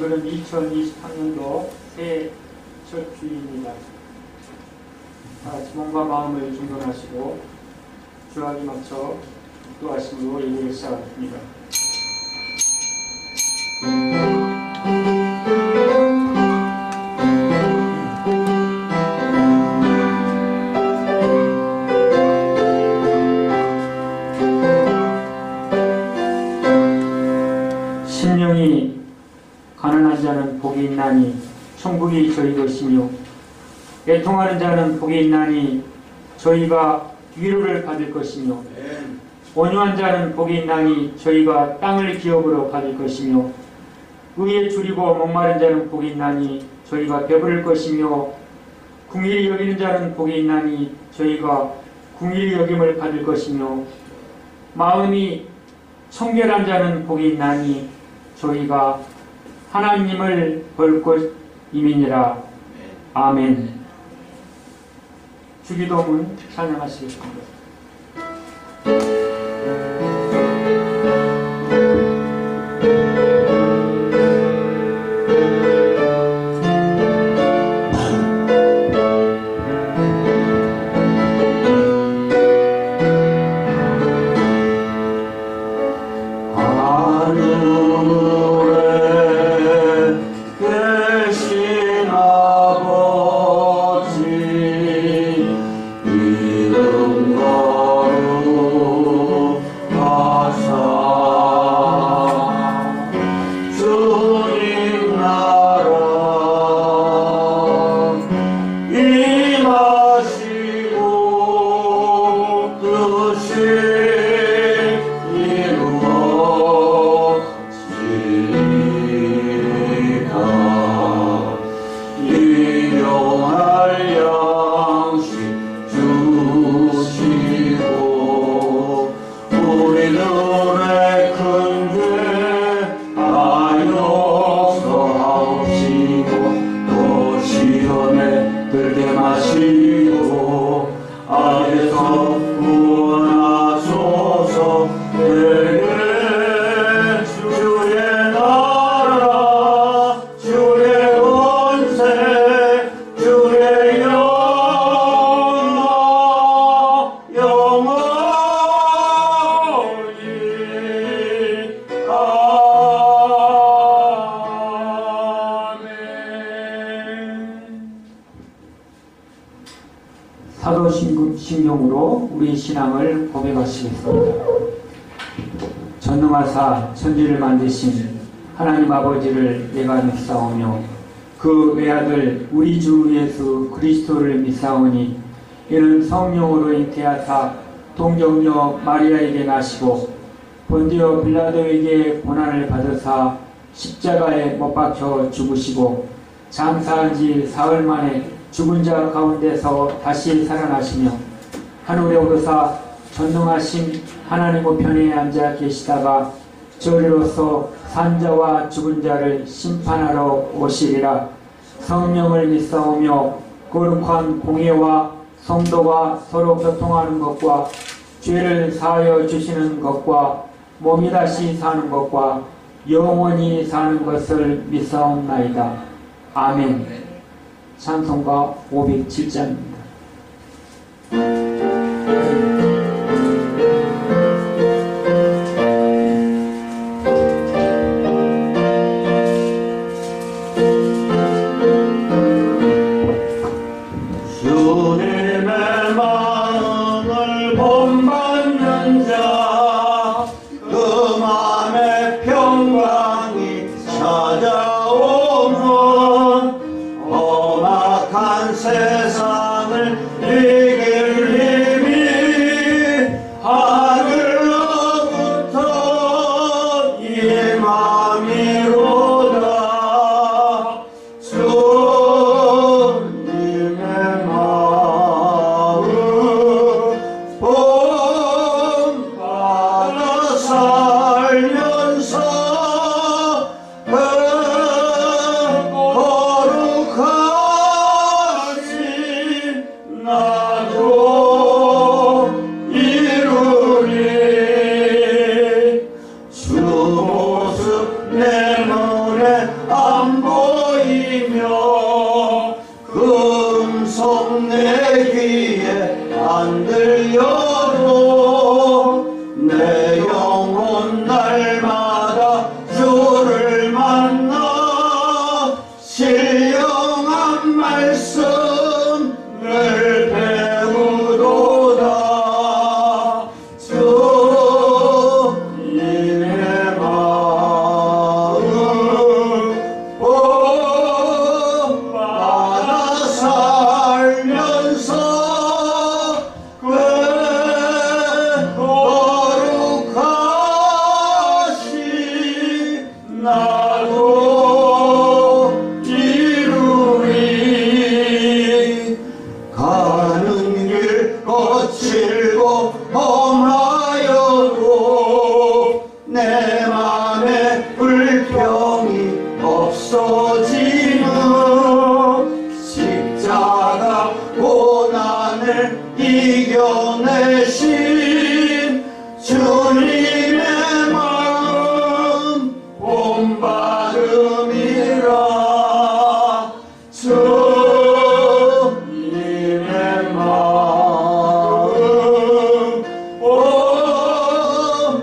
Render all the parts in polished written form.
오늘은 2023년도 새해 첫 주일입니다. 다 같이 몸과 마음을 중건하시고 주안에 맞춰 기도하심으로 예배를 시작하겠습니다. 심령이 가난한 자는 복이 있나니 천국이 저희 것이며 애통하는 자는 복이 있나니 저희가 위로를 받을 것이며 온유한 자는 복이 있나니 저희가 땅을 기업으로 받을 것이며 의에 줄이고 목마른 자는 복이 있나니 저희가 배부를 것이며 궁일이 여기는 자는 복이 있나니 저희가 궁일이 여김을 받을 것이며 마음이 청결한 자는 복이 있나니 저희가 하나님을 볼 것임이니라. 아멘. 주기도문 찬양하시겠습니다. 사도신경으로 우리 신앙을 고백하시겠습니다. 전능하사 천지를 만드신 하나님 아버지를 내가 믿사오며 그 외아들 우리 주 예수 그리스도를 믿사오니 이는 성령으로 잉태하사 동정녀 마리아에게 나시고 본디오 빌라도에게 고난을 받으사 십자가에 못 박혀 죽으시고 장사한 지 사흘 만에 죽은 자 가운데서 다시 살아나시며 하늘에 오르사 전능하신 하나님 우편에 앉아 계시다가 저리로서 산자와 죽은 자를 심판하러 오시리라. 성령을 믿사오며 거룩한 공예와 성도가 서로 교통하는 것과 죄를 사하여 주시는 것과 몸이 다시 사는 것과 영원히 사는 것을 믿사옵나이다. 아멘. 찬송가 507장입니다. 주님의 마음을 본받는 자, 그 마음에 평강이 찾아오면 험악한 세상을 이길 힘이 하늘로부터 임함이로다. 주님의 마음 본받아 살면서 들리며 금속 내 귀에 안 들려도 내 영혼 날마다 주를 만나 신령한 말씀을 배우도다. 주님의 마음 받아 살면서 그 거룩하신 나도 이루리. 가는 길 거칠고 험하여도 내 맘에 불평이 없어지는 십자가 고난을 이겨내신 주님의 마음 본받음이라. 주님의 마음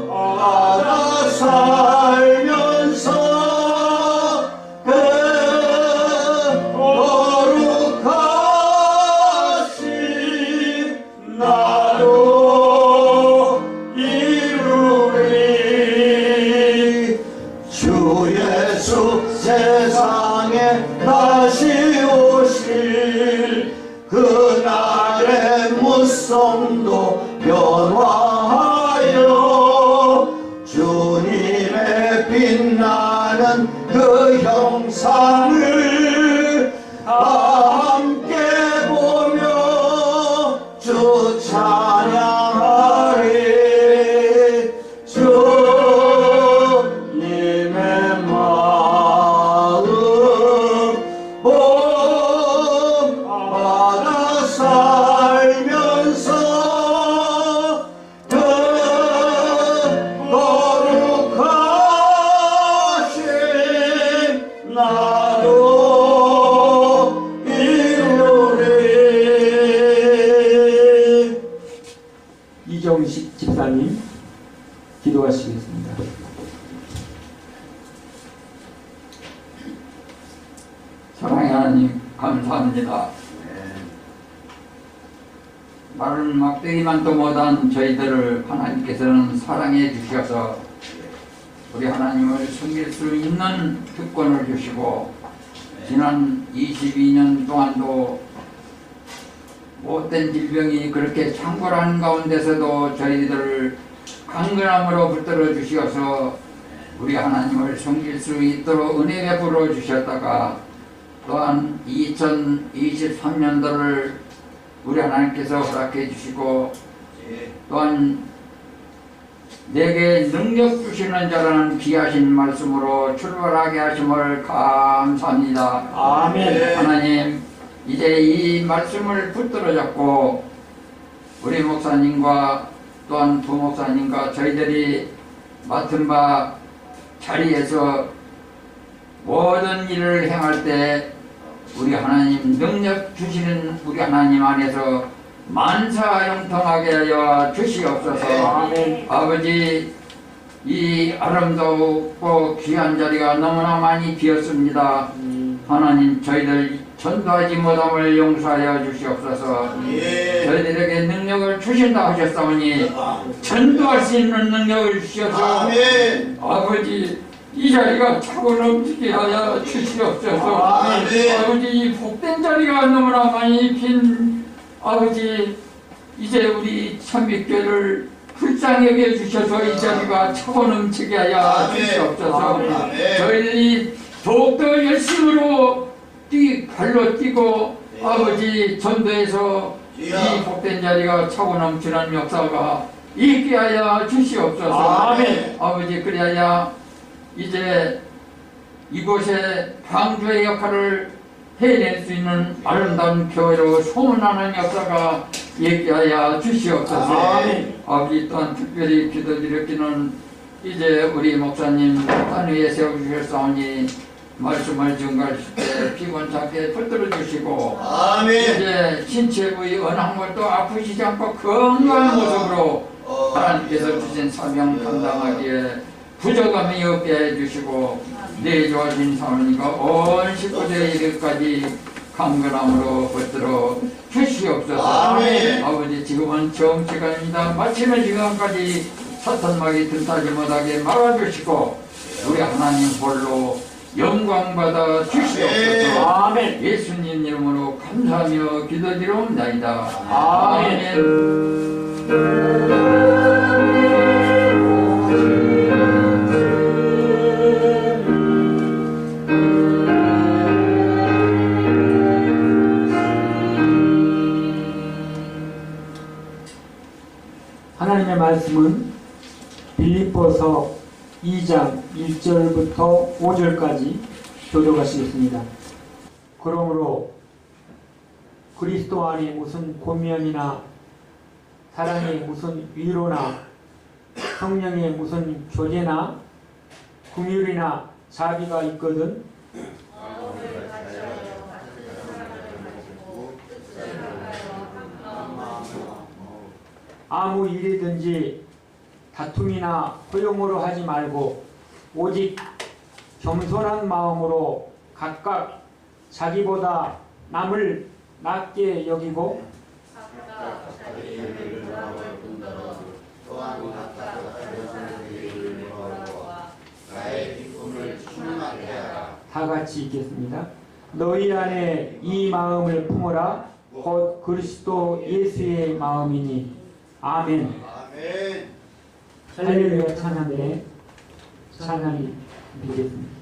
받아 살면서 그 거룩하신 나도 이루리. 주 예수 세상에 다시 오실 그날의 무성도 변화하여 주님의 빛나는 그 형상을 함께 보며 주 찬양하리. 주님의 마음 받아 살면서 그 거룩하신 나도 이루리. 이정식 집사님 기도하시겠습니다. 사랑의 하나님 감사합니다. 말을 막대기만도 못한 저희들을 하나님께서는 사랑해 주셔서 우리 하나님을 섬길 수 있는 특권을 주시고 지난 22년 동안도 못된 질병이 그렇게 창궐하는 가운데서도 저희들을 강건함으로 붙들어 주셔서 우리 하나님을 섬길 수 있도록 은혜 베풀어 주셨다가 또한 2023년도를 우리 하나님께서 허락해 주시고 또한 내게 능력 주시는 자라는 귀하신 말씀으로 출발하게 하심을 감사합니다. 아멘. 하나님, 이제 이 말씀을 붙들어 잡고 우리 목사님과 또한 부목사님과 저희들이 맡은 바 자리에서 모든 일을 행할 때 우리 하나님 능력 주시는 우리 하나님 안에서 만사형통하게 하여 주시옵소서. 아멘. 아버지, 이 아름답고 귀한 자리가 너무나 많이 비었습니다. 하나님, 저희들 전도하지 못함을 용서하여 주시옵소서. 저희들에게 능력을 주신다 하셨사오니 전도할 수 있는 능력을 주셔서 아버지, 이 자리가 차고 넘치게 하여 주시옵소서. 아버지, 이 복된 자리가 너무나 많이 빈 아버지, 이제 우리 참빛교를 불쌍히 여겨주셔서 이 자리가 차고 넘치게 하여 주시옵소서. 저희들이 더욱더 열심으로 발로 뛰고 아버지 전도해서 이 복된 자리가 차고 넘치는 역사가 있게 하여 주시옵소서. 아멘. 아버지, 그리하여 이제 이곳에 방주의 역할을 해낼 수 있는 아름다운 교회로 소문나는 역사가 있게 주시옵소서. 아멘. 아버지, 또한 특별히 기도드렸기는 이제 우리 목사님 산 위에 세워주셨사오니 말씀을 증거하실 때 피곤찮게 붙들어 주시고 아멘. 이제 신체 부위 어느 한 곳도 아프시지 않고 건강한 모습으로 하나님께서 주신 사명 감당하기에 부족함이 없게 해주시고 내 좋아진 사모님과 온 식구들의 이르까지 강건함으로 붙들어 주시옵소서. 아멘. 아버지 지금은 정시간입니다. 마치는 시간까지 사탄막이 틈타지 못하게 막아주시고 우리 하나님 홀로 영광받아 주시옵소서. 아멘. 예수님 이름으로 감사하며 기도드리옵나이다. 아멘. 하나님의 말씀은 빌립보서 2장 1절부터 5절까지 교독하시겠습니다. 그러므로 그리스도 안에 무슨 권면이나 사랑에 무슨 위로나 성령에 무슨 교제나 긍휼이나 자비가 있거든 아무 일이든지 다툼이나 허용으로 하지 말고 오직 겸손한 마음으로 각각 자기보다 남을 낮게 여기고 다 같이 읽겠습니다. 너희 안에 이 마음을 품어라. 곧 그리스도 예수의 마음이니. 아멘. 아멘. 할렐루야 찬양에 찬양이 드리겠습니다.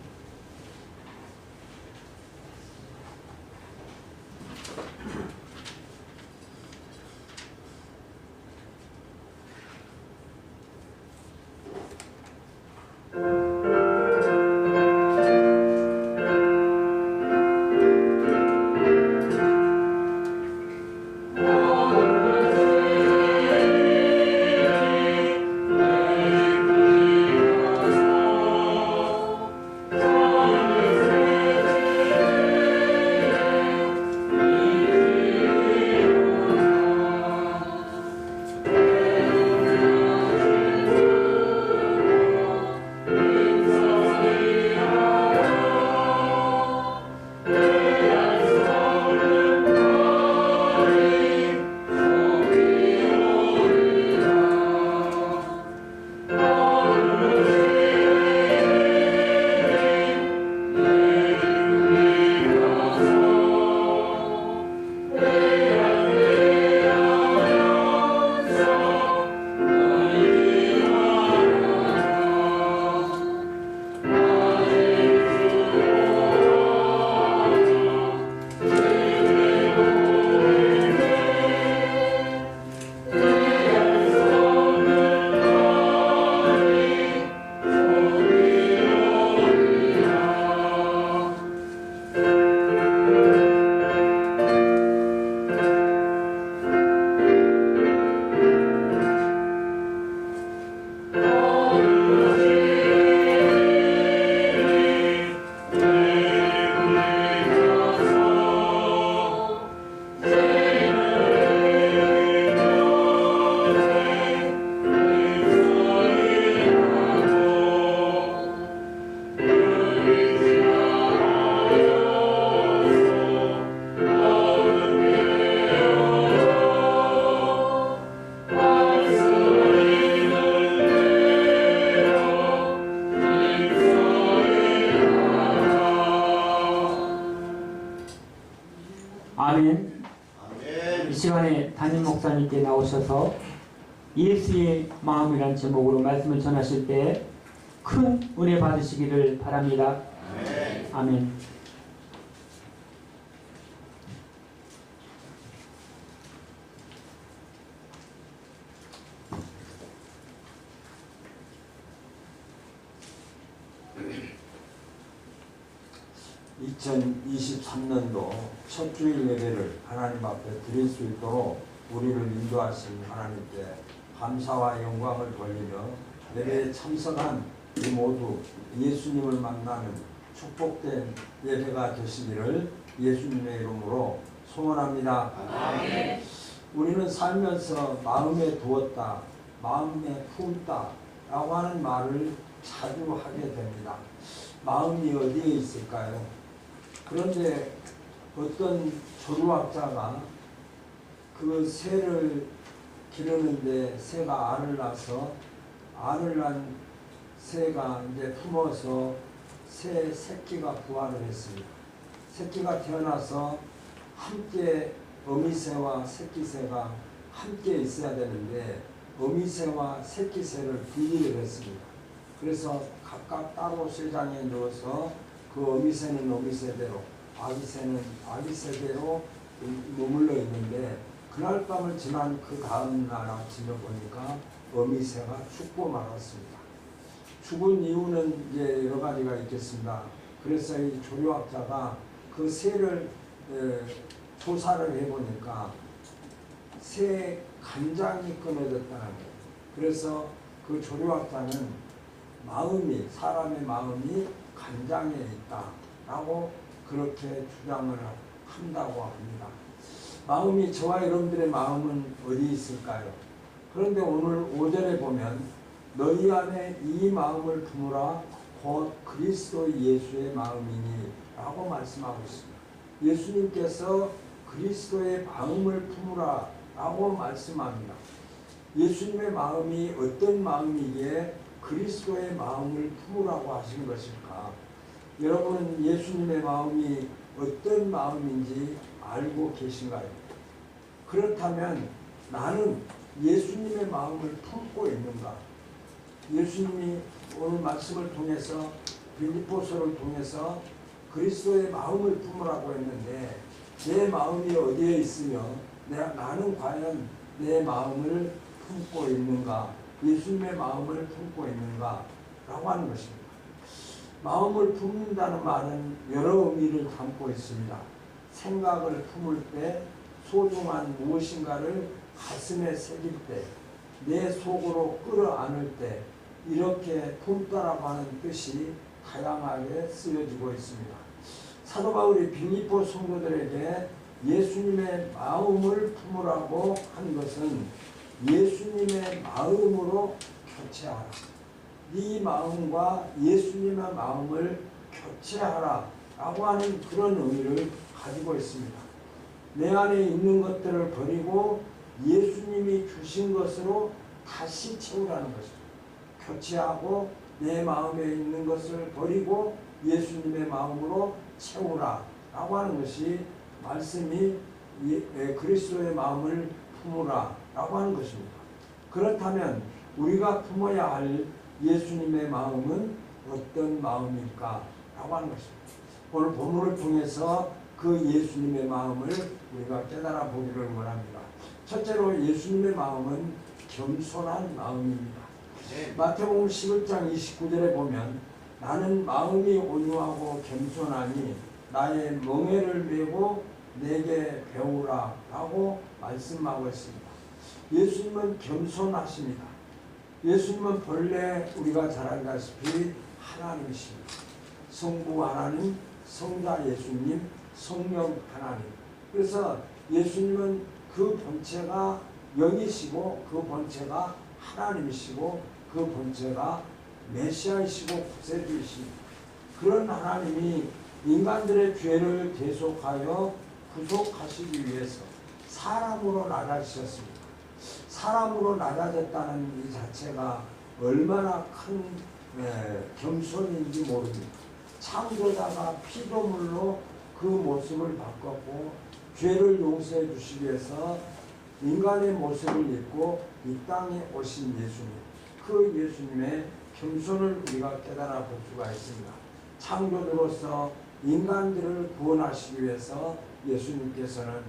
아멘. 아멘. 이 시간에 담임 목사님께 나오셔서 예수의 마음이라는 제목으로 말씀을 전하실 때 큰 은혜 받으시기를 바랍니다. 아멘. 아멘. (2023년도) 첫 주일 예배를 하나님 앞에 드릴 수 있도록 우리를 인도하신 하나님께 감사와 영광을 돌리며 예배에 참석한 우리 모두 예수님을 만나는 축복된 예배가 되시기를 예수님의 이름으로 소원합니다. 아멘. 우리는 살면서 마음에 두었다, 마음에 품다 라고 하는 말을 자주 하게 됩니다. 마음이 어디에 있을까요? 그런데 어떤 조류학자가 그 새를 기르는데 새가 알을 낳아서 알을 낳은 새가 이제 품어서 새 새끼가 부화를 했습니다. 새끼가 태어나서 함께 어미새와 새끼새가 함께 있어야 되는데 어미새와 새끼새를 분리를 했습니다. 그래서 각각 따로 쇠장에 넣어서 그 어미새는 어미새대로 아기새는 아기새대로 머물러 있는데 그날 밤을 지난 그 다음 날 아침에 보니까 어미새가 죽고 말았습니다. 죽은 이유는 이제 여러 가지가 있겠습니다. 그래서 이 조류학자가 그 새를 조사를 해보니까 새 간장이 끊어졌다는 거예요. 그래서 그 조류학자는 마음이 사람의 마음이 간장에 있다라고 그렇게 주장을 한다고 합니다. 마음이 저와 여러분들의 마음은 어디 있을까요? 그런데 오늘 5절에 보면 너희 안에 이 마음을 품으라 곧 그리스도 예수의 마음이니 라고 말씀하고 있습니다. 예수님께서 그리스도의 마음을 품으라 라고 말씀합니다. 예수님의 마음이 어떤 마음이기에 그리스도의 마음을 품으라고 하신 것일까? 여러분은 예수님의 마음이 어떤 마음인지 알고 계신가요? 그렇다면 나는 예수님의 마음을 품고 있는가? 예수님이 오늘 말씀을 통해서 빌립보서를 통해서 그리스도의 마음을 품으라고 했는데 내 마음이 어디에 있으며 나는 과연 내 마음을 품고 있는가? 예수님의 마음을 품고 있는가? 라고 하는 것입니다. 마음을 품는다는 말은 여러 의미를 담고 있습니다. 생각을 품을 때, 소중한 무엇인가를 가슴에 새길 때, 내 속으로 끌어안을 때, 이렇게 품다라고 하는 뜻이 다양하게 쓰여지고 있습니다. 사도 바울이 빌립보 성도들에게 예수님의 마음을 품으라고 한 것은 예수님의 마음으로 교체하라. 네 마음과 예수님의 마음을 교체하라 라고 하는 그런 의미를 가지고 있습니다. 내 안에 있는 것들을 버리고 예수님이 주신 것으로 다시 채우라는 것입니다. 교체하고 내 마음에 있는 것을 버리고 예수님의 마음으로 채우라 라고 하는 것이 말씀이 그리스도의 마음을 품으라 라고 하는 것입니다. 그렇다면 우리가 품어야 할 예수님의 마음은 어떤 마음일까 라고 하는 것입니다. 오늘 본문을 통해서 그 예수님의 마음을 우리가 깨달아 보기를 원합니다. 첫째로 예수님의 마음은 겸손한 마음입니다. 마태복음 11장 29절에 보면 나는 마음이 온유하고 겸손하니 나의 멍에를 메고 내게 배우라 라고 말씀하고 있습니다. 예수님은 겸손하십니다. 예수님은 본래 우리가 잘 알다시피 하나님이십니다. 성부 하나님, 성자 예수님, 성령 하나님. 그래서 예수님은 그 본체가 영이시고 그 본체가 하나님이시고 그 본체가 메시아이시고 구세주이십니다. 그런 하나님이 인간들의 죄를 대속하여 구속하시기 위해서 사람으로 나아지셨습니다. 사람으로 낮아졌다는 이 자체가 얼마나 큰 겸손인지 모릅니다. 창조자가 피조물로 그 모습을 바꿨고 죄를 용서해 주시기 위해서 인간의 모습을 입고 이 땅에 오신 예수님, 그 예수님의 겸손을 우리가 깨달아 볼 수가 있습니다. 창조주로서 인간들을 구원하시기 위해서 예수님께서는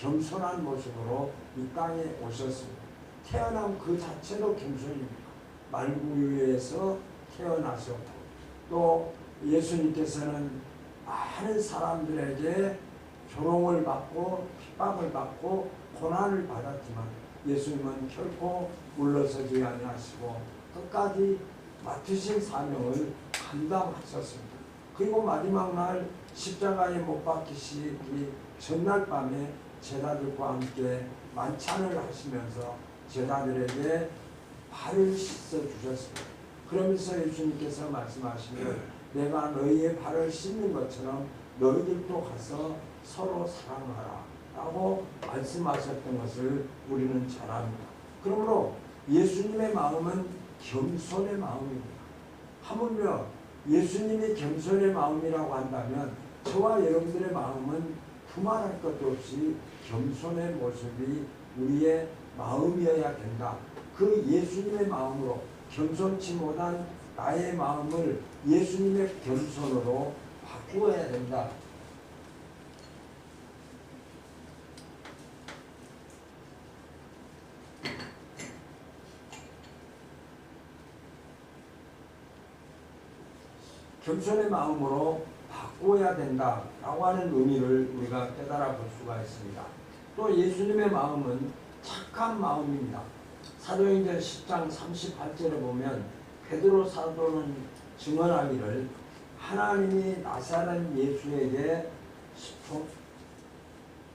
겸손한 모습으로 이 땅에 오셨습니다. 태어남 그 자체도 겸손입니다. 말구유에서 태어나셨고 또 예수님께서는 많은 사람들에게 조롱을 받고 핍박을 받고 고난을 받았지만 예수님은 결코 물러서지 아니하시고 끝까지 맡으신 사명을 감당하셨습니다. 그리고 마지막 날 십자가에 못 박히시기 전날 밤에 제자들과 함께 만찬을 하시면서 제자들에게 발을 씻어 주셨습니다. 그러면서 예수님께서 말씀하시는 내가 너희의 발을 씻는 것처럼 너희들도 가서 서로 사랑하라 라고 말씀하셨던 것을 우리는 잘 압니다. 그러므로 예수님의 마음은 겸손의 마음입니다. 하물며 예수님이 겸손의 마음이라고 한다면 저와 여러분들의 마음은 두말할 것도 없이 겸손의 모습이 우리의 마음이어야 된다. 그 예수님의 마음으로 겸손치 못한 나의 마음을 예수님의 겸손으로 바꾸어야 된다. 겸손의 마음으로 바꾸어야 된다라고 하는 의미를 우리가 깨달아 볼 수가 있습니다. 또 예수님의 마음은 착한 마음입니다. 사도행전 10장 38절에 보면 베드로 사도는 증언하기를 하나님이 나사렛 예수에게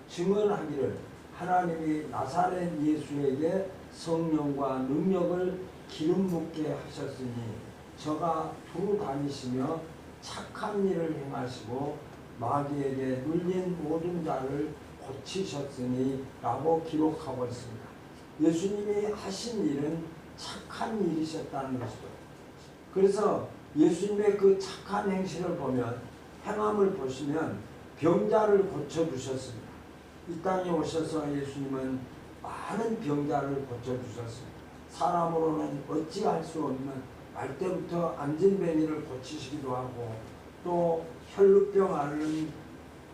증언하기를 하나님이 나사렛 예수에게 성령과 능력을 기름 붓게 하셨으니 저가 두루 다니시며 착한 일을 행하시고 마귀에게 눌린 모든 자를 고치셨으니 라고 기록하고 있습니다. 예수님이 하신 일은 착한 일이셨다는 것이죠. 그래서 예수님의 그 착한 행실을 보면 행함을 보시면 병자를 고쳐주셨습니다. 이 땅에 오셔서 예수님은 많은 병자를 고쳐주셨습니다. 사람으로는 어찌할 수 없는 날 때부터 안진뱅이를 고치시기도 하고 또 혈루병 앓는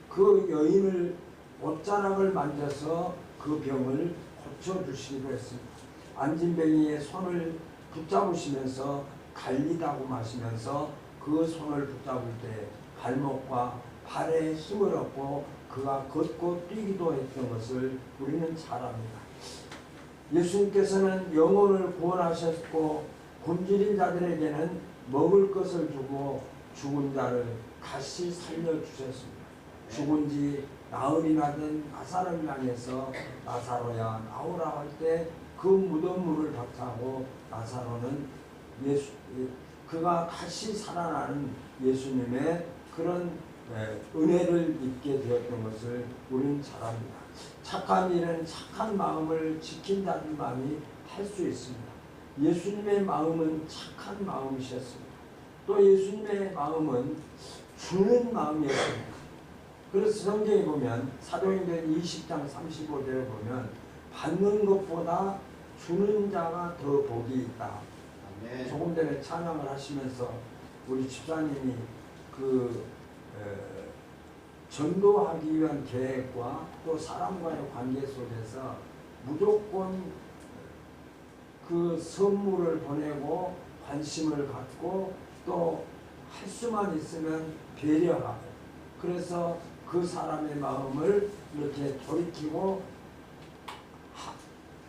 그 여인을 옷자락을 만져서 그 병을 고쳐주시기도 했습니다. 안진뱅이의 손을 붙잡으시면서 달리다고 마시면서 그 손을 붙잡을 때 발목과 발에 힘을 얻고 그가 걷고 뛰기도 했던 것을 우리는 잘 압니다. 예수님께서는 영혼을 구원하셨고 굶주린 자들에게는 먹을 것을 주고 죽은 자를 다시 살려주셨습니다. 죽은 지 나흘이나 된 나사로를 향해서 나사로야 나오라 할 때 그 무덤 문을 박차고 나사로는 그가 다시 살아나는 예수님의 그런 은혜를 입게 되었던 것을 우리는 잘 압니다. 착한 일은 착한 마음을 지킨 자들만이 할 수 있습니다. 예수님의 마음은 착한 마음이셨습니다. 또 예수님의 마음은 주는 마음이었습니다. 그래서 성경에 보면 사도행전 20장 35절에 보면 받는 것보다 주는 자가 더 복이 있다. 아멘. 조금 전에 찬양을 하시면서 우리 집사님이 전도하기 위한 계획과 또 사람과의 관계 속에서 무조건 그 선물을 보내고 관심을 갖고 또 할 수만 있으면 배려하고 그래서 그 사람의 마음을 이렇게 돌이키고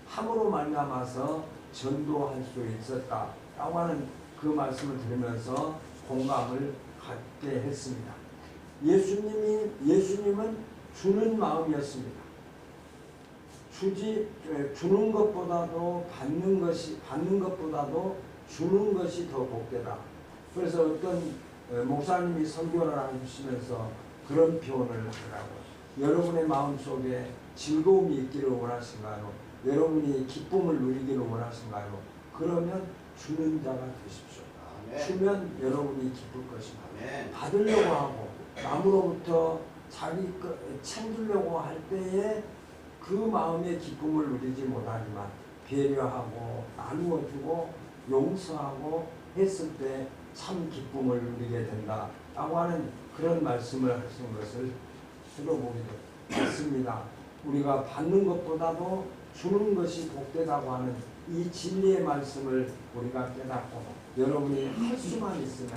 함으로 말미암아서 전도할 수 있었다라고 하는 그 말씀을 들으면서 공감을 갖게 했습니다. 예수님은 주는 마음이었습니다. 주는 것보다도 받는 것보다도 주는 것이 더 복되다. 그래서 어떤 목사님이 설교를 해주시면서 그런 표현을 하더라고요. 여러분의 마음속에 즐거움이 있기를 원하신가요? 여러분이 기쁨을 누리기를 원하신가요? 그러면 주는 자가 되십시오. 아멘. 주면 여러분이 기쁠 것입니다. 아멘. 받으려고 하고 남으로부터 자기 챙기려고 할 때에 그 마음의 기쁨을 누리지 못하지만 배려하고 나누어주고 용서하고 했을 때 참 기쁨을 누리게 된다라고 하는 그런 말씀을 하신 것을 들어보게 됐습니다. 우리가 받는 것보다도 주는 것이 복되다고 하는 이 진리의 말씀을 우리가 깨닫고 여러분이 할 수만 있으면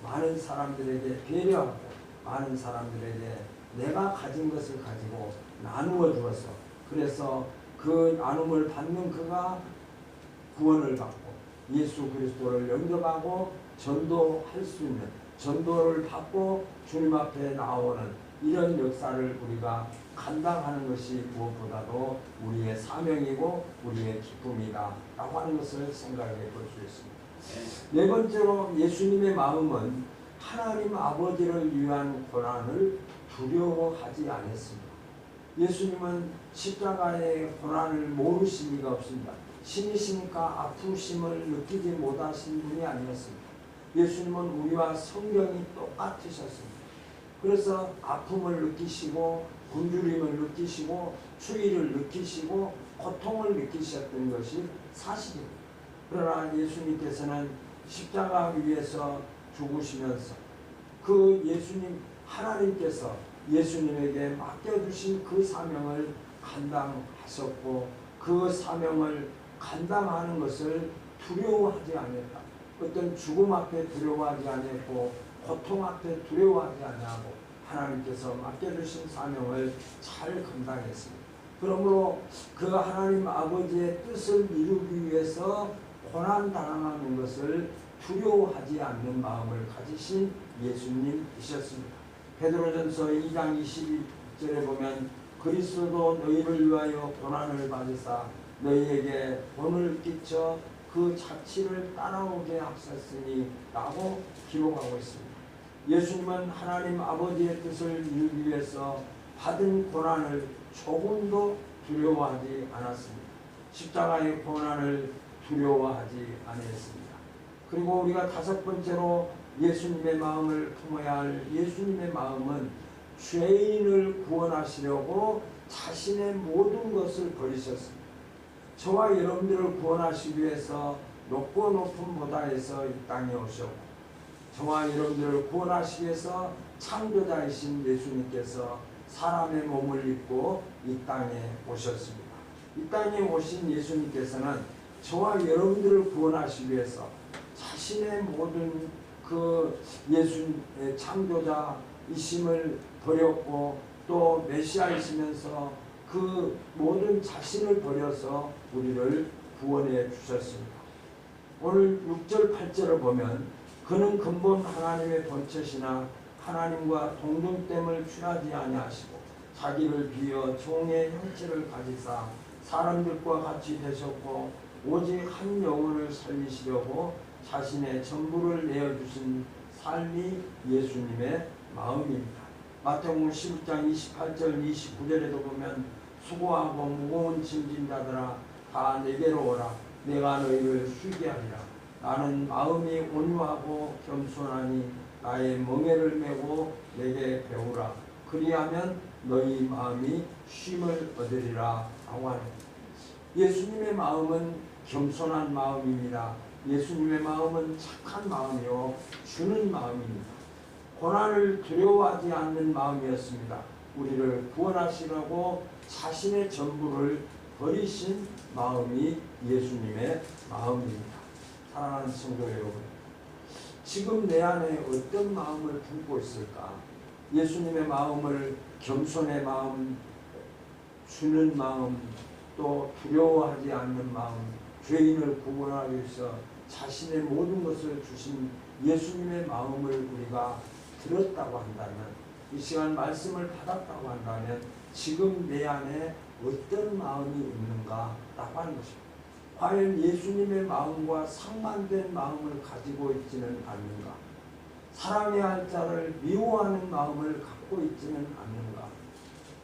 많은 사람들에게 배려하고 많은 사람들에게 내가 가진 것을 가지고 나누어 주어서 그래서 그 나눔을 받는 그가 구원을 받고 예수 그리스도를 영접하고 전도할 수 있는 전도를 받고 주님 앞에 나오는 이런 역사를 우리가 감당하는 것이 무엇보다도 우리의 사명이고 우리의 기쁨이다 라고 하는 것을 생각해 볼 수 있습니다. 네 번째로 예수님의 마음은 하나님 아버지를 위한 고난을 두려워하지 않았습니다. 예수님은 십자가의 고난을 모르실 리가 없습니다. 신이시니까 아프심을 느끼지 못하신 분이 아니었습니다. 예수님은 우리와 성경이 똑같으셨습니다. 그래서 아픔을 느끼시고 굶주림을 느끼시고 추위를 느끼시고 고통을 느끼셨던 것이 사실입니다. 그러나 예수님께서는 십자가 위에서 죽으시면서 그 예수님 하나님께서 예수님에게 맡겨주신 그 사명을 감당하셨고 그 사명을 감당하는 것을 두려워하지 않았다. 어떤 죽음 앞에 두려워하지 않았고 고통 앞에 두려워하지 않고 하나님께서 맡겨주신 사명을 잘 감당했습니다. 그러므로 그 하나님 아버지의 뜻을 이루기 위해서 고난당하는 것을 두려워하지 않는 마음을 가지신 예수님이셨습니다. 베드로전서 2장 22절에 보면 그리스도도 너희를 위하여 고난을 받으사 너희에게 본을 끼쳐 그 자취를 따라오게 하셨으니 라고 기록하고 있습니다. 예수님은 하나님 아버지의 뜻을 이루기 위해서 받은 고난을 조금도 두려워하지 않았습니다. 십자가의 고난을 두려워하지 않았습니다. 그리고 우리가 다섯 번째로 예수님의 마음을 품어야 할 예수님의 마음은 죄인을 구원하시려고 자신의 모든 것을 버리셨습니다. 저와 여러분들을 구원하시기 위해서 높고 높은 보다에서 이 땅에 오셨고 저와 여러분들을 구원하시기 위해서 창조자이신 예수님께서 사람의 몸을 입고 이 땅에 오셨습니다. 이 땅에 오신 예수님께서는 저와 여러분들을 구원하시기 위해서 자신의 모든 그 예수님의 창조자이심을 버렸고 또 메시아이시면서 그 모든 자신을 버려서 우리를 구원해 주셨습니다. 오늘 6절 8절을 보면 그는 근본 하나님의 본체시나 하나님과 동등됨을 취하지 아니하시고 자기를 비어 종의 형체를 가지사 사람들과 같이 되셨고 오직 한 영혼을 살리시려고 자신의 전부를 내어주신 삶이 예수님의 마음입니다. 마태복음 11장 28절 29절에도 보면 수고하고 무거운 짐진 자들아 다 내게로 오라 내가 너희를 쉬게 하리라 나는 마음이 온유하고 겸손하니 나의 멍에를 메고 내게 배우라 그리하면 너희 마음이 쉼을 얻으리라 하고 하는 예수님의 마음은 겸손한 마음입니다. 예수님의 마음은 착한 마음이요 주는 마음입니다. 고난을 두려워하지 않는 마음이었습니다. 우리를 구원하시려고 자신의 전부를 버리신 마음이 예수님의 마음입니다. 사랑하는 성도 여러분, 지금 내 안에 어떤 마음을 품고 있을까? 예수님의 마음을 겸손의 마음, 주는 마음, 또 두려워하지 않는 마음, 죄인을 구원하기 위해서 자신의 모든 것을 주신 예수님의 마음을 우리가 들었다고 한다면, 이 시간 말씀을 받았다고 한다면 지금 내 안에 어떤 마음이 있는가 라고 하는 것입니다. 과연 예수님의 마음과 상반된 마음을 가지고 있지는 않는가? 사랑해야 할 자를 미워하는 마음을 갖고 있지는 않는가?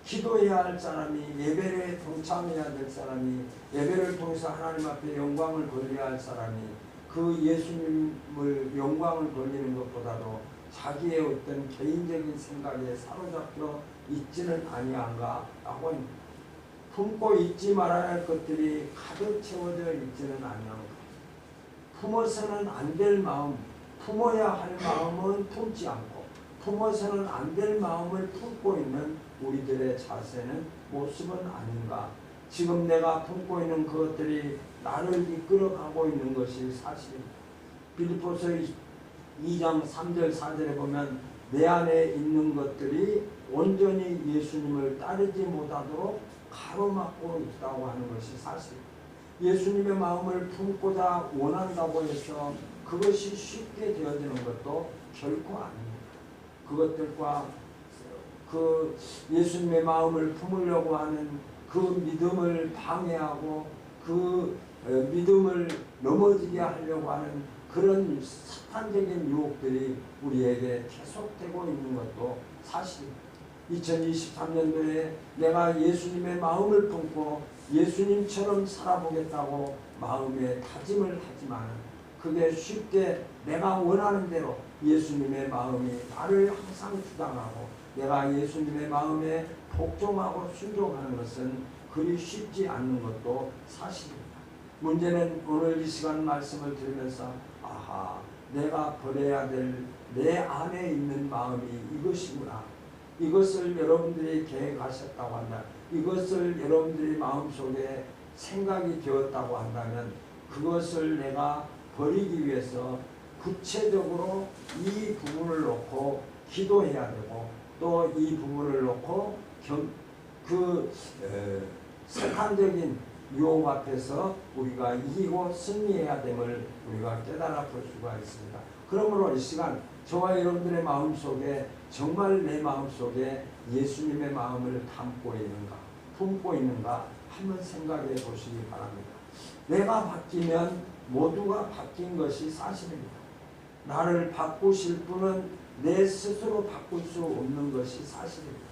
기도해야 할 사람이, 예배에 동참해야 될 사람이, 예배를 통해서 하나님 앞에 영광을 돌려야 할 사람이 그 예수님을 영광을 돌리는 것보다도 자기의 어떤 개인적인 생각에 사로잡혀 있지는 아니한가 라고 합니다. 품고 있지 말아야 할 것들이 가득 채워져 있지는 아니한가. 품어서는 안 될 마음, 품어야 할 마음은 품지 않고 품어서는 안 될 마음을 품고 있는 우리들의 자세는 모습은 아닌가. 지금 내가 품고 있는 그것들이 나를 이끌어가고 있는 것이 사실입니다. 빌립보서 2장 3절 4절에 보면 내 안에 있는 것들이 온전히 예수님을 따르지 못하도록 가로막고 있다고 하는 것이 사실입니다. 예수님의 마음을 품고자 원한다고 해서 그것이 쉽게 되어지는 것도 결코 아닙니다. 그것들과 그 예수님의 마음을 품으려고 하는 그 믿음을 방해하고 그 믿음을 넘어지게 하려고 하는 그런 사탄적인 유혹들이 우리에게 계속되고 있는 것도 사실입니다. 2023년도에 내가 예수님의 마음을 품고 예수님처럼 살아보겠다고 마음에 다짐을 하지만 그게 쉽게 내가 원하는 대로 예수님의 마음이 나를 항상 주장하고 내가 예수님의 마음에 복종하고 순종하는 것은 그리 쉽지 않는 것도 사실입니다. 문제는 오늘 이 시간 말씀을 들으면서 아하, 내가 버려야 될 내 안에 있는 마음이 이것이구나. 이것을 여러분들이 계획하셨다고 한다. 이것을 여러분들이 마음속에 생각이 되었다고 한다면 그것을 내가 버리기 위해서 구체적으로 이 부분을 놓고 기도해야 되고 또 이 부분을 놓고 사탄적인 유혹 앞에서 우리가 이기고 승리해야 됨을 우리가 깨달아 볼 수가 있습니다. 그러므로 이 시간 저와 여러분들의 마음속에 정말 내 마음속에 예수님의 마음을 담고 있는가 품고 있는가 한번 생각해 보시기 바랍니다. 내가 바뀌면 모두가 바뀐 것이 사실입니다. 나를 바꾸실 분은 내 스스로 바꿀 수 없는 것이 사실입니다.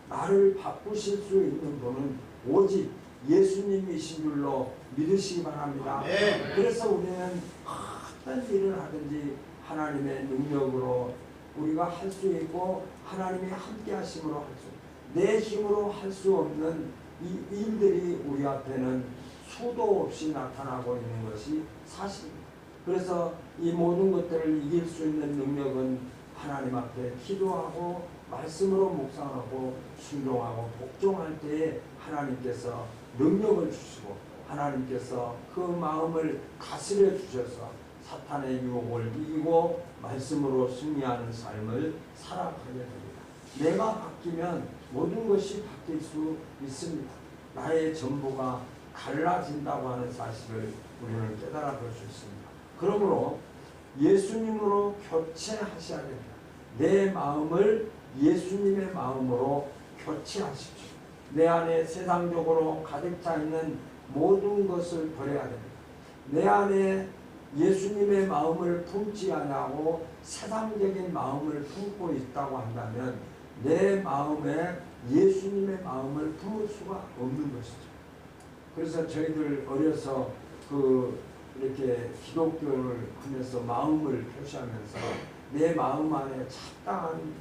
나를 바꾸실 수 있는 분은 오직 예수님이신 줄로 믿으시기 바랍니다. 네. 그래서 우리는 어떤 일을 하든지 하나님의 능력으로 우리가 할 수 있고 하나님의 함께 하심으로 할 수, 내 힘으로 할 수 없는 이 일들이 우리 앞에는 수도 없이 나타나고 있는 것이 사실입니다. 그래서 이 모든 것들을 이길 수 있는 능력은 하나님 앞에 기도하고 말씀으로 묵상하고 순종하고 복종할 때에 하나님께서 능력을 주시고 하나님께서 그 마음을 다스려 주셔서 사탄의 유혹을 이기고 말씀으로 승리하는 삶을 살아가게 됩니다. 내가 바뀌면 모든 것이 바뀔 수 있습니다. 나의 전부가 달라진다고 하는 사실을 우리는 깨달아 볼 수 있습니다. 그러므로 예수님으로 교체하셔야 됩니다. 내 마음을 예수님의 마음으로 교체하십시오. 내 안에 세상적으로 가득 차 있는 모든 것을 버려야 됩니다. 내 안에 예수님의 마음을 품지 않고 세상적인 마음을 품고 있다고 한다면 내 마음에 예수님의 마음을 품을 수가 없는 것이죠. 그래서 저희들 어려서 이렇게 기독교를 하면서 마음을 표시하면서 내 마음 안에恰当한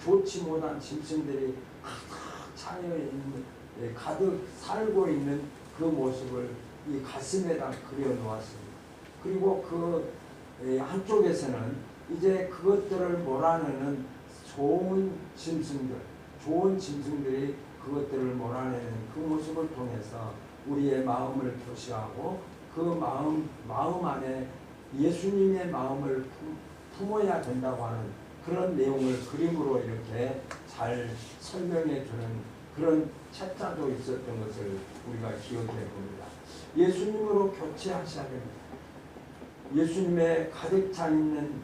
좋지 못한 짐승들이 가득 차여 있는, 가득 살고 있는 그 모습을 이 가슴에다 그려 놓았습니다. 그리고 한쪽에서는 이제 그것들을 몰아내는 좋은 짐승들이 그것들을 몰아내는 그 모습을 통해서 우리의 마음을 표시하고 그 마음 안에 예수님의 마음을 품어야 된다고 하는 그런 내용을 그림으로 이렇게 잘 설명해 주는 그런 책자도 있었던 것을 우리가 기억해 봅니다. 예수님으로 교체하셔야 됩니다. 예수님의 가득 차 있는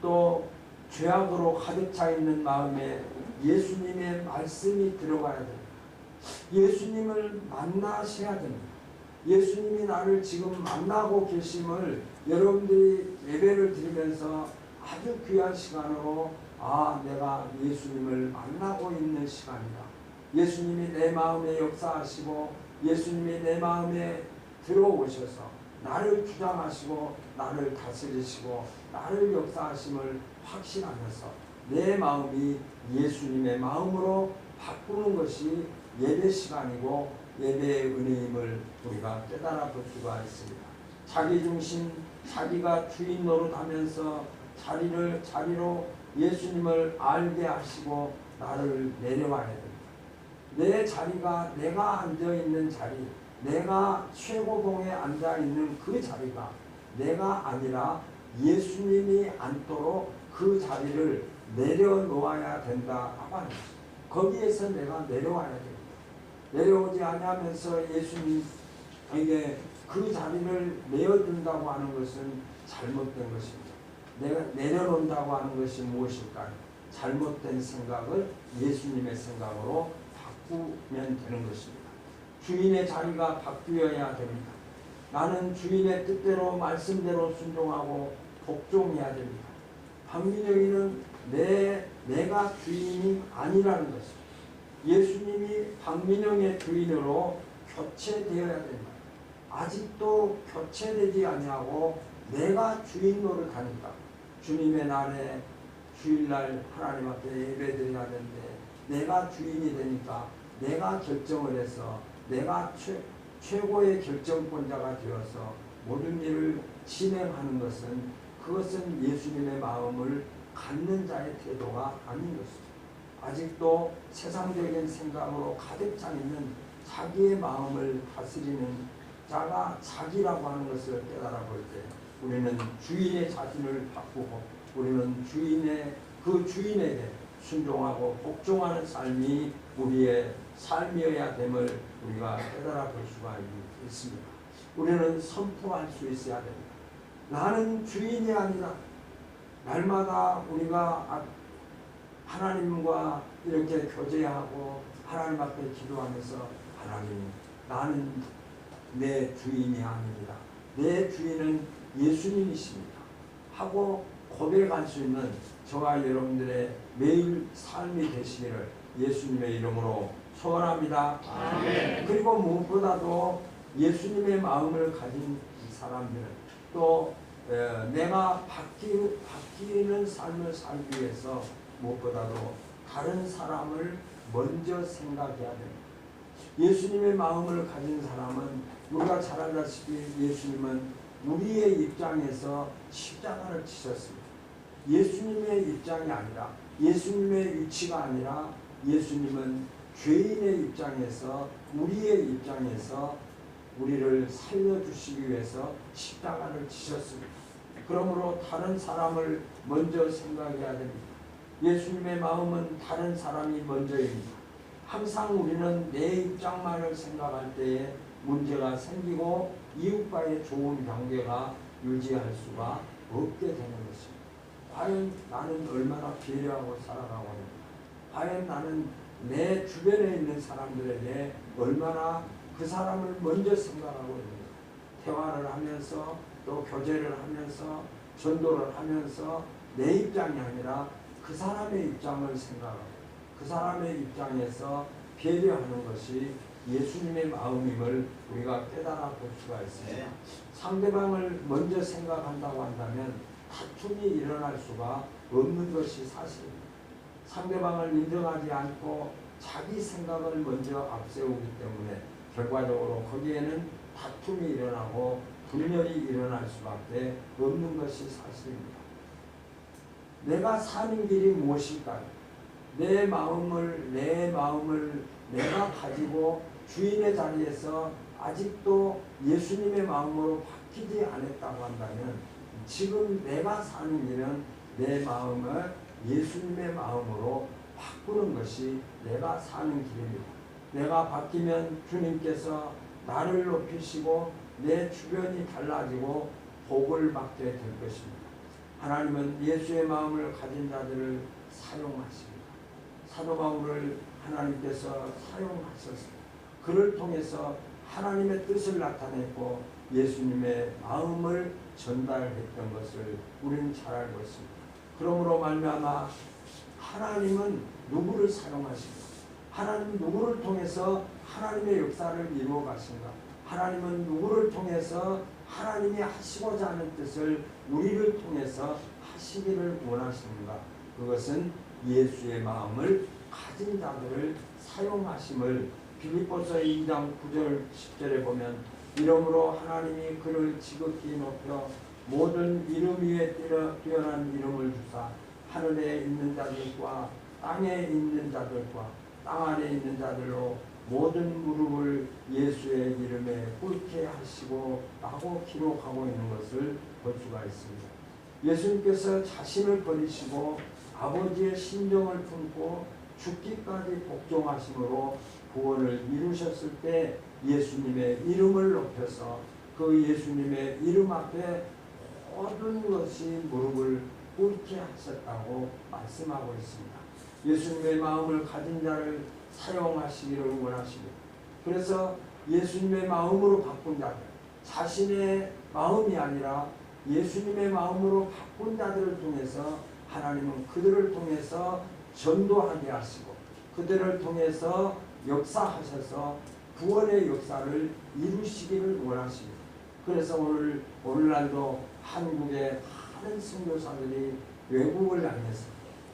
또 죄악으로 가득 차 있는 마음에 예수님의 말씀이 들어가야 됩니다. 예수님을 만나셔야 됩니다. 예수님이 나를 지금 만나고 계심을 여러분들이 예배를 드리면서 아주 귀한 시간으로 내가 예수님을 만나고 있는 시간이다. 예수님이 내 마음에 역사하시고 예수님이 내 마음에 들어오셔서 나를 주장하시고 나를 다스리시고 나를 역사하심을 확신하면서 내 마음이 예수님의 마음으로 바꾸는 것이 예배 시간이고 예배의 은혜임을 우리가 깨달아 볼 수가 있습니다. 자기 중심, 자기가 주인 노릇하면서 자리로 예수님을 알게 하시고 나를 내려와야 됩니다. 내 자리가 내가 앉아있는 자리, 내가 최고봉에 앉아있는 그 자리가 내가 아니라 예수님이 앉도록 그 자리를 내려놓아야 된다고 하는 것입니다. 거기에서 내가 내려와야 됩니다. 내려오지 않으면서 예수님에게 그 자리를 내어준다고 하는 것은 잘못된 것입니다. 내가 내려놓는다고 하는 것이 무엇일까요? 잘못된 생각을 예수님의 생각으로 바꾸면 되는 것입니다. 주인의 자리가 바뀌어야 됩니다. 나는 주인의 뜻대로 말씀대로 순종하고 복종해야 됩니다. 박민영이는 내가 주인이 아니라는 것입니다. 예수님이 박민영의 주인으로 교체되어야 됩니다. 아직도 교체되지 아니하고 내가 주인 노릇하니까 주님의 날에 주일날 하나님 앞에 예배드려야 되는데 내가 주인이 되니까 내가 결정을 해서 내가 최고의 결정권자가 되어서 모든 일을 진행하는 그것은 예수님의 마음을 갖는 자의 태도가 아닌 것입니다. 아직도 세상적인 생각으로 가득 차 있는 자기의 마음을 다스리는 자가 자기라고 하는 것을 깨달아 볼 때 우리는 주인의 자신을 바꾸고 우리는 주인에게 순종하고 복종하는 삶이 우리의 삶이어야 됨을 우리가 깨달아 볼 수가 있습니다. 우리는 선포할 수 있어야 됩니다. 나는 주인이 아니라 날마다 우리가 하나님과 이렇게 교제하고 하나님 앞에 기도하면서 하나님 나는 내 주인이 아닙니다. 내 주인은 예수님이십니다. 하고 고백할 수 있는 저와 여러분들의 매일 삶이 되시기를 예수님의 이름으로 소원합니다. 아멘. 그리고 무엇보다도 예수님의 마음을 가진 사람들은 또 내가 바뀌는 삶을 살기 위해서 무엇보다도 다른 사람을 먼저 생각해야 됩니다. 예수님의 마음을 가진 사람은 우리가 잘 알다시피 예수님은 우리의 입장에서 십자가를 지셨습니다. 예수님의 입장이 아니라 예수님의 위치가 아니라 예수님은 죄인의 입장에서 우리의 입장에서 우리를 살려주시기 위해서 십자가를 지셨습니다. 그러므로 다른 사람을 먼저 생각해야 됩니다. 예수님의 마음은 다른 사람이 먼저입니다. 항상 우리는 내 입장만을 생각할 때에 문제가 생기고 이웃과의 좋은 관계가 유지할 수가 없게 되는 것입니다. 과연 나는 얼마나 배려하고 살아가고 있는가? 과연 나는 내 주변에 있는 사람들에게 얼마나 그 사람을 먼저 생각하고 있는가? 대화를 하면서 또 교제를 하면서 전도를 하면서 내 입장이 아니라 그 사람의 입장을 생각하고 그 사람의 입장에서 배려하는 것이 예수님의 마음임을 우리가 깨달아 볼 수가 있습니다. 네. 상대방을 먼저 생각한다고 한다면 다툼이 일어날 수가 없는 것이 사실입니다. 상대방을 인정하지 않고 자기 생각을 먼저 앞세우기 때문에 결과적으로 거기에는 다툼이 일어나고 분열이 일어날 수밖에 없는 것이 사실입니다. 내가 사는 길이 무엇일까요? 내 마음을 내가 가지고 주인의 자리에서 아직도 예수님의 마음으로 바뀌지 않았다고 한다면 지금 내가 사는 길은 내 마음을 예수님의 마음으로 바꾸는 것이 내가 사는 길입니다. 내가 바뀌면 주님께서 나를 높이시고 내 주변이 달라지고 복을 받게 될 것입니다. 하나님은 예수의 마음을 가진 자들을 사용하십니다. 사도 바울을 하나님께서 사용하셨습니다. 그를 통해서 하나님의 뜻을 나타냈고 예수님의 마음을 전달했던 것을 우리는 잘 알고 있습니다. 그러므로 말미암아 하나님은 누구를 사용하십니까? 하나님은 누구를 통해서 하나님의 역사를 이루어 가신가? 하나님은 누구를 통해서 하나님이 하시고자 하는 뜻을 우리를 통해서 하시기를 원하십니까? 그것은 예수의 마음을 가진 자들을 사용하심을 빌립보서 2장 9절 10절에 보면 이러므로 하나님이 그를 지극히 높여 모든 이름 위에 뛰어난 이름을 주사 하늘에 있는 자들과 땅에 있는 자들과 땅 아래 있는 자들로 모든 무릎을 예수의 이름에 꿇게 하시고 라고 기록하고 있는 것을 볼 수가 있습니다. 예수님께서 자신을 버리시고 아버지의 심정을 품고 죽기까지 복종하심으로 구원을 이루셨을 때 예수님의 이름을 높여서 그 예수님의 이름 앞에 모든 것이 무릎을 꿇게 하셨다고 말씀하고 있습니다. 예수님의 마음을 가진 자를 사용하시기를 원하십니다. 그래서 예수님의 마음으로 바꾼 자들, 자신의 마음이 아니라 예수님의 마음으로 바꾼 자들을 통해서 하나님은 그들을 통해서 전도하게 하시고 그들을 통해서 역사하셔서 구원의 역사를 이루시기를 원하십니다. 그래서 오늘날도 한국의 많은 선교사들이 외국을 향해서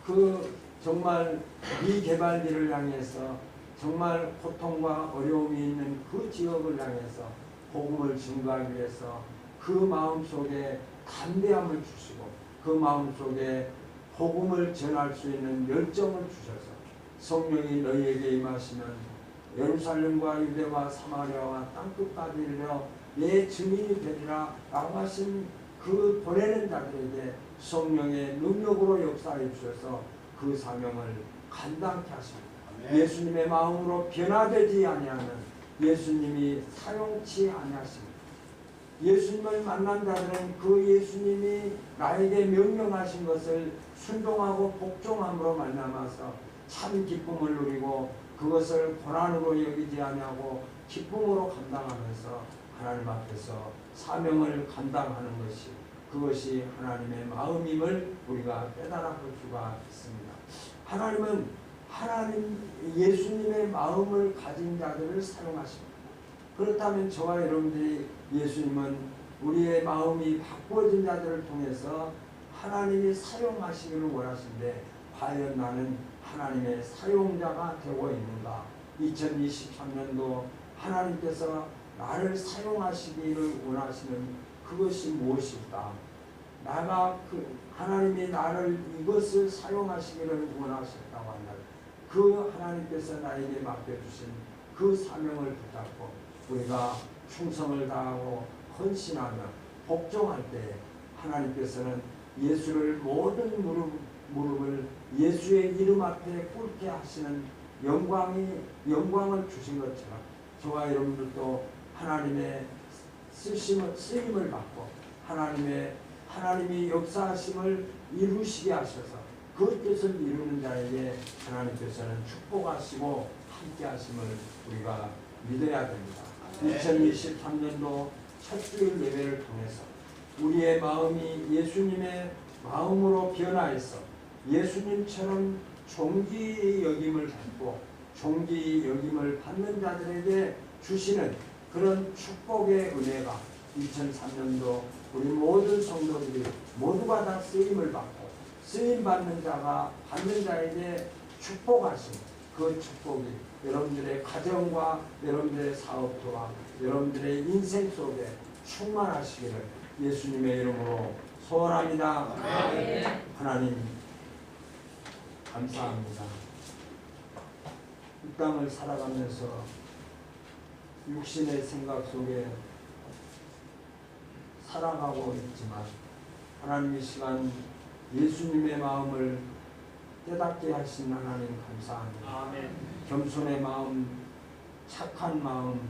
그 정말 미개발지를 향해서 정말 고통과 어려움이 있는 그 지역을 향해서 복음을 증거하기 위해서 그 마음속에 담대함을 주시고 그 마음속에 복음을 전할 수 있는 열정을 주셔서 성령이 너희에게 임하시면 예루살렘과 유대와 사마리아와 땅끝까지 이르러 내 증인이 되리라 라고 하신 그 보내는 자들에게 성령의 능력으로 역사해 주셔서 그 사명을 감당케 하십니다. 예수님의 마음으로 변화되지 아니하는 예수님이 사용치 아니하십니다. 예수님을 만난 자들은 그 예수님이 나에게 명령하신 것을 순종하고 복종함으로 말미암아서 참 기쁨을 누리고 그것을 고난으로 여기지 아니하고 기쁨으로 감당하면서 하나님 앞에서 사명을 감당하는 것이 그것이 하나님의 마음임을 우리가 깨달아 볼 수가 있습니다. 하나님은 예수님의 마음을 가진 자들을 사용하십니다. 그렇다면 저와 여러분들이 예수님은 우리의 마음이 바꾸어진 자들을 통해서 하나님이 사용하시기를 원하시는데 과연 나는 하나님의 사용자가 되고 있는가? 2023년도 하나님께서 나를 사용하시기를 원하시는 그것이 무엇일까? 하나님이 나를 이것을 사용하시기를 원하셨다고 한다면 그 하나님께서 나에게 맡겨주신 그 사명을 붙잡고 우리가 충성을 다하고 헌신하며 복종할 때 하나님께서는 예수를 모든 무릎을 예수의 이름 앞에 꿇게 하시는 영광을 주신 것처럼 저와 여러분들도 하나님의 쓰임을 받고 하나님이 역사하심을 이루시게 하셔서 그 뜻을 이루는 자에게 하나님께서는 축복하시고 함께 하심을 우리가 믿어야 됩니다. 2023년도 첫 주일 예배를 통해서 우리의 마음이 예수님의 마음으로 변화해서 예수님처럼 종기 여김을 받고 종기 여김을 받는 자들에게 주시는 그런 축복의 은혜가 2003년도 우리 모든 성도들이 모두가 다 쓰임을 받고 쓰임받는 자가 받는 자에게 축복하신 그 축복이 여러분들의 가정과 여러분들의 사업과 여러분들의 인생 속에 충만하시기를 예수님의 이름으로 소원합니다. 하나님 감사합니다. 이 땅을 살아가면서 육신의 생각 속에 살아가고 있지만 하나님 이 시간 예수님의 마음을 깨닫게 하신 하나님 감사합니다. 아멘. 겸손의 마음, 착한 마음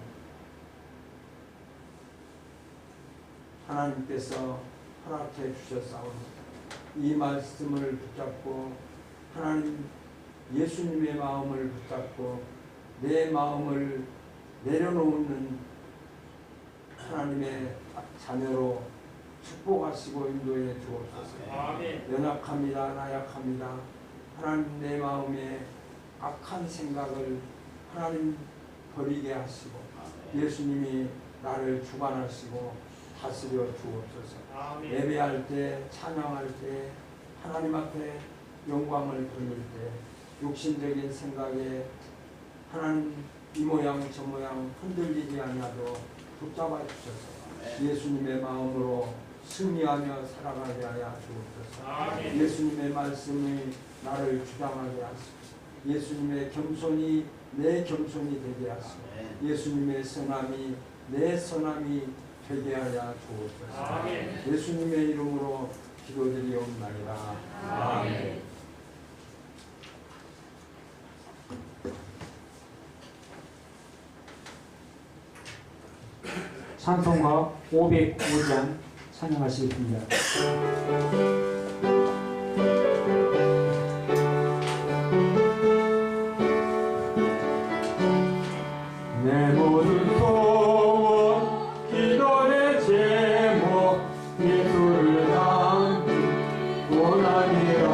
하나님께서 허락해 주셨사오니 이 말씀을 붙잡고 하나님 예수님의 마음을 붙잡고 내 마음을 내려놓는 하나님의 자녀로 축복하시고 인도해 주옵소서. 연약합니다. 나약합니다. 하나님 내 마음에 악한 생각을 하나님 버리게 하시고 예수님이 나를 주관하시고 다스려 주옵소서. 예배할 때 찬양할 때 하나님 앞에 영광을 돌릴 때 육신적인 생각에 하나님 이 모양 저 모양 흔들리지 아니하도록 붙잡아 주셔서 예수님의 마음으로 승리하며 살아가게 하여 주옵소서. 예수님의 말씀이 나를 주장하게 하시고 예수님의 겸손이 내 겸손이 되게 하시고 예수님의 선함이 내 선함이 되게 하여 주옵소서. 예수님의 이름으로 기도드리옵나이다. 아멘. 찬송가 505장 찬양하시겠습니다. 내 모든 소원 기도의 제목 예수를 담기 원하니라.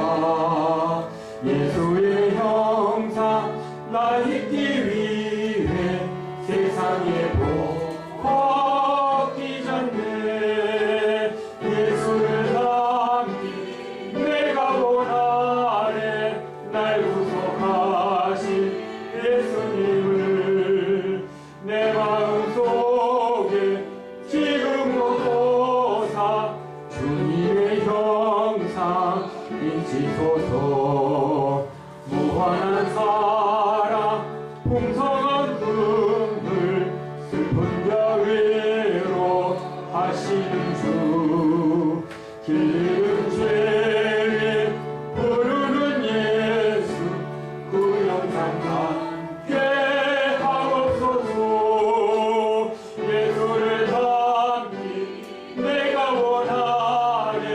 예수의 형상 나 잊기 위해 세상에 복받기 전에 예수를 담기 내가 원하네. 날 구속하신 예수님을 내 마음속에 지금도 사 주님의 형상 인치소서. 무한한 사랑 풍성한 긍휼 슬픈 자 외로하시는 주 길은 죄에 부르는 예수 그 영상 함께 하옵소서. 예수를 담기 내가 원하네.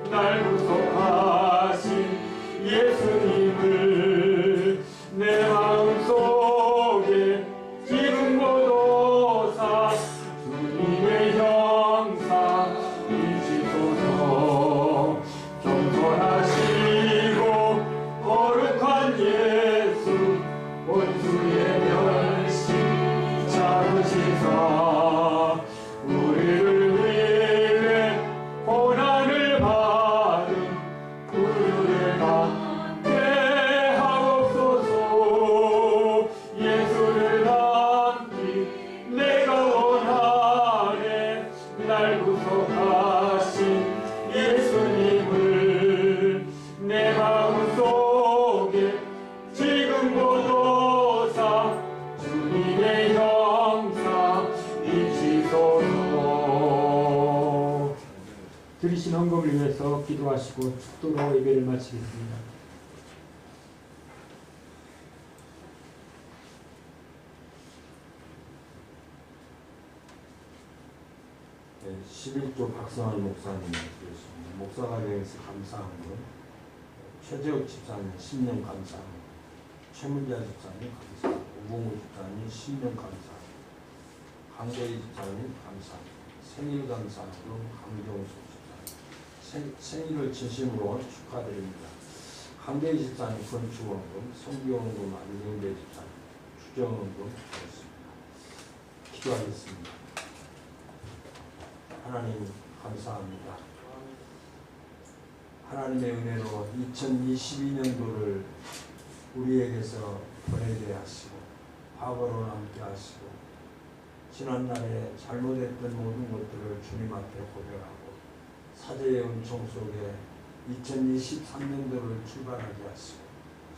날 구속하신 예수님을 내 마음속에 지금 모두 사 주님의 형상 인치소서. 겸손하시고 거룩한 예수 원수의 멸시 잡으시사 우리를 위해 고난을 받은 구주를 담게 하옵소서. 예수를 담기 내가 원하네. 날 구속하신 예수님을 내 마음속에 지금 모두 사 주님의 형상 인치소서. 들으신 헌금을 위해서 기도하시고 축도로 예배를 마치겠습니다. 네, 11조 박성환 목사님 드렸습니다. 목사가 되어서 감사한 건 최재욱 집사님 10년 감사한 것, 최문자 집사님 감사한 것, 우봉우 집사님 10년 감사한 것, 강대희 집사님 감사한 것, 생일 감사한 것, 강정수 집사님 생일을 진심으로 축하드립니다. 강대희 집사님 건축원금, 성교원금 안영대 집사님 추정원금 드렸습니다. 기도하겠습니다. 하나님 감사합니다. 하나님의 은혜로 2022년도를 우리에게서 보내게 하시고 과거로 남게 하시고 지난날에 잘못했던 모든 것들을 주님 앞에 고백하고 사제의 은총 속에 2023년도를 출발하게 하시고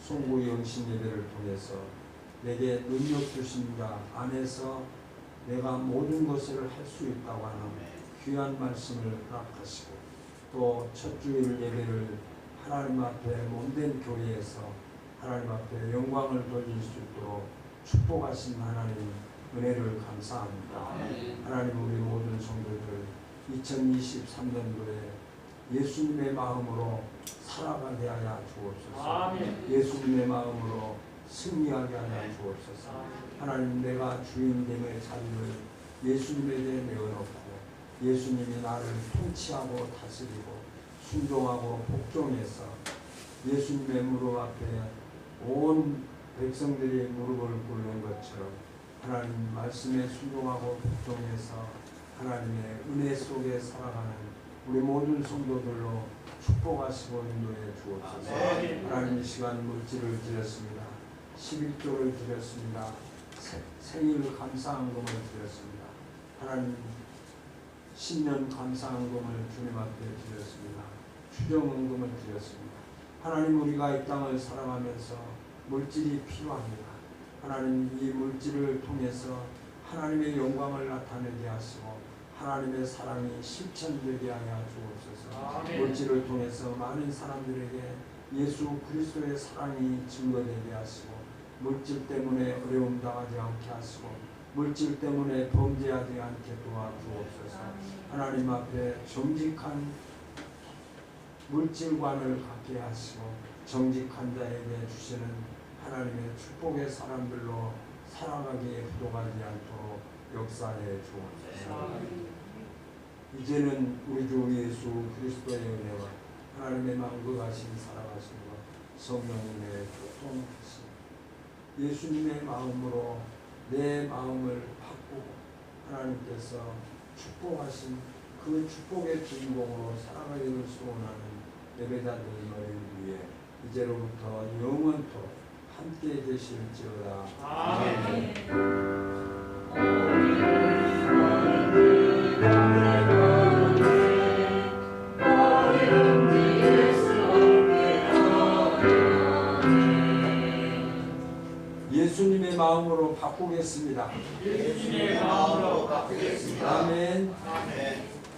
송구 영신 예배를 통해서 내게 능력 주신 자 안에서 내가 모든 것을 할 수 있다고 하는 귀한 말씀을 허락하시고 또 첫 주일 예배를 하나님 앞에 몸된 교회에서 하나님 앞에 영광을 돌릴 수 있도록 축복하신 하나님 은혜를 감사합니다. 하나님 우리 모든 성도들 2023년도에 예수님의 마음으로 살아가게 하여 주옵소서. 예수님의 마음으로 승리하게 하여 주옵소서. 하나님 내가 주인됨의 자리를 예수님에 대해 내어놓고 예수님이 나를 통치하고 다스리고 순종하고 복종해서 예수님의 무릎 앞에 온 백성들이 무릎을 꿇는 것처럼 하나님 말씀에 순종하고 복종해서 하나님의 은혜 속에 살아가는 우리 모든 성도들로 축복하시고 인도해 주옵소서. 하나님 이 시간 물질을 드렸습니다. 11조를 드렸습니다. 생일 감사한금을 드렸습니다. 하나님 신년 감사한금을 주님 앞에 드렸습니다. 추정헌금을 드렸습니다. 하나님 우리가 이 땅을 살아가면서 물질이 필요합니다. 하나님 이 물질을 통해서 하나님의 영광을 나타내게 하시고 하나님의 사랑이 실천되게 하여 주옵소서. 물질을 통해서 많은 사람들에게 예수 그리스도의 사랑이 증거되게 하시고 물질 때문에 어려움 당하지 않게 하시고 물질 때문에 범죄하지 않게 도와주옵소서. 하나님 앞에 정직한 물질관을 갖게 하시고 정직한 자에게 주시는 하나님의 축복의 사람들로 살아가기에 부족하지 않도록 역사해 주옵소서. 이제는 우리 주 예수 그리스도의 은혜와 하나님의 만국하신 살아가심과 성령님의 교통하심, 예수님의 마음으로 내 마음을 바꾸고 하나님께서 축복하신 그 축복의 주인공으로 살아가기를 소원하는 예배자들을 위해 이제로부터 영원토록 함께 계실지어다. 아멘. 예수님의 마음으로 바꾸겠습니다. 예수님의 마음으로 바꾸겠습니다. 아멘. 아멘.